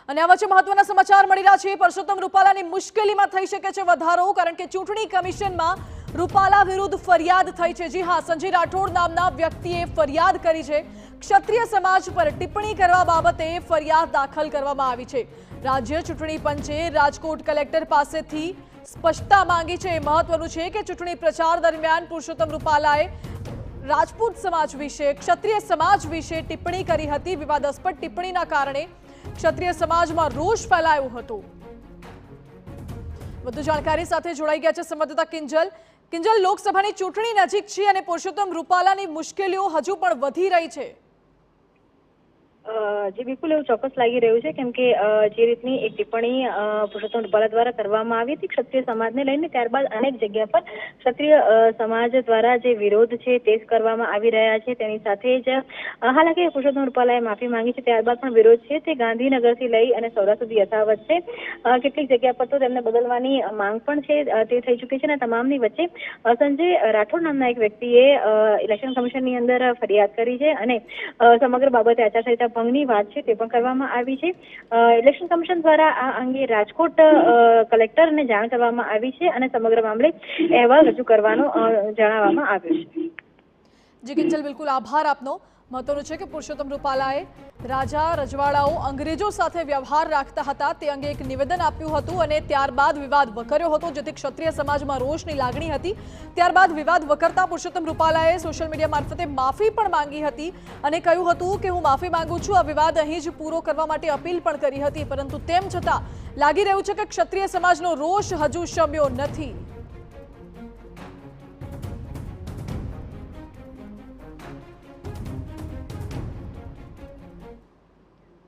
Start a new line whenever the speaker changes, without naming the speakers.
અને આ વચ્ચે મહત્વના સમાચાર મળી રહ્યા છે। પરસોત્તમ રૂપાલાની મુશ્કેલીમાં થઈ શકે છે વધારો, કારણ કે ચૂંટણી કમિશનમાં રૂપાલા વિરુદ્ધ ફરિયાદ થઈ છે। જી હા, સંજય રાઠોડ નામના વ્યક્તિએ ફરિયાદ કરી છે। ક્ષત્રિય સમાજ પર ટિપ્પણી કરવા બાબતે ફરિયાદ દાખલ કરવામાં આવી છે। રાજ્ય ચૂંટણી પંચે રાજકોટ કલેક્ટર પાસેથી સ્પષ્ટતા માંગી છે। મહત્વનું છે કે ચૂંટણી પ્રચાર દરમિયાન પુરુષોત્તમ રૂપાલાએ રાજપૂત સમાજ વિશે, ક્ષત્રિય સમાજ વિશે ટિપ્પણી કરી હતી। વિવાદાસ્પદ ટિપ્પણીના કારણે ક્ષત્રિય સમાજમાં રોષ ફેલાયો હતો। વધુ જાણકારી સાથે જોડાઈ ગયા છે સંવાદદાતા કિંજલ। કિંજલ, લોકસભાની ચૂંટણી નજીક છે અને પુરુષોત્તમ રૂપાલાની મુશ્કેલીઓ હજુ પણ વધી રહી છે।
જી બિલકુલ એવું ચોક્કસ લાગી રહ્યું છે, કેમ કે જે રીતની એક ટિપ્પણી પુરુષોત્તમ રૂપાલા દ્વારા કરવામાં આવી હતી ક્ષત્રિય સમાજને લઈને, ત્યારબાદ અનેક જગ્યા પર ક્ષત્રિય સમાજ દ્વારા જે વિરોધ છે તે કરવામાં આવી રહ્યા છે। તેની સાથે જ હાલાકી પુરુષોત્તમ રૂપાલાએ માફી માંગી છે, ત્યારબાદ પણ વિરોધ છે તે ગાંધીનગરથી લઈ અને સૌરાષ્ટ્ર સુધી યથાવત છે। કેટલીક જગ્યા પર તો તેમને બદલવાની માંગ પણ છે તે થઈ ચૂકી છે। અને તમામની વચ્ચે સંજય રાઠોડ નામના એક વ્યક્તિએ ઇલેક્શન કમિશનની અંદર ફરિયાદ કરી છે અને સમગ્ર બાબતે આચારસંહિતા ભંગની વાત છે તે પણ કરવામાં આવી છે। ઇલેક્શન કમિશન દ્વારા આ અંગે રાજકોટ કલેક્ટરને જાણ કરવામાં આવી છે અને સમગ્ર મામલે અહેવાલ રજૂ કરવાનો જણાવવામાં આવ્યું છે।
જી કિંજલ, બિલકુલ આભાર આપનો। મહત્વનું છે કે પુરુષોત્તમ રૂપાલાએ રાજા રજવાડાઓ અંગ્રેજો સાથે વ્યવહાર રાખતા હતા તે અંગે એક નિવેદન આપ્યું હતું અને ત્યારબાદ વિવાદ વકર્યો હતો, જેથી ક્ષત્રિય સમાજમાં રોષની લાગણી હતી। ત્યારબાદ વિવાદ વકરતા પુરુષોત્તમ રૂપાલાએ સોશિયલ મીડિયા મારફતે માફી પણ માંગી હતી અને કહ્યું હતું કે હું માફી માંગુ છું, આ વિવાદ અહીં જ પૂરો કરવા માટે અપીલ પણ કરી હતી। પરંતુ તેમ છતાં લાગી રહ્યું છે કે ક્ષત્રિય સમાજનો રોષ હજુ શમ્યો નથી।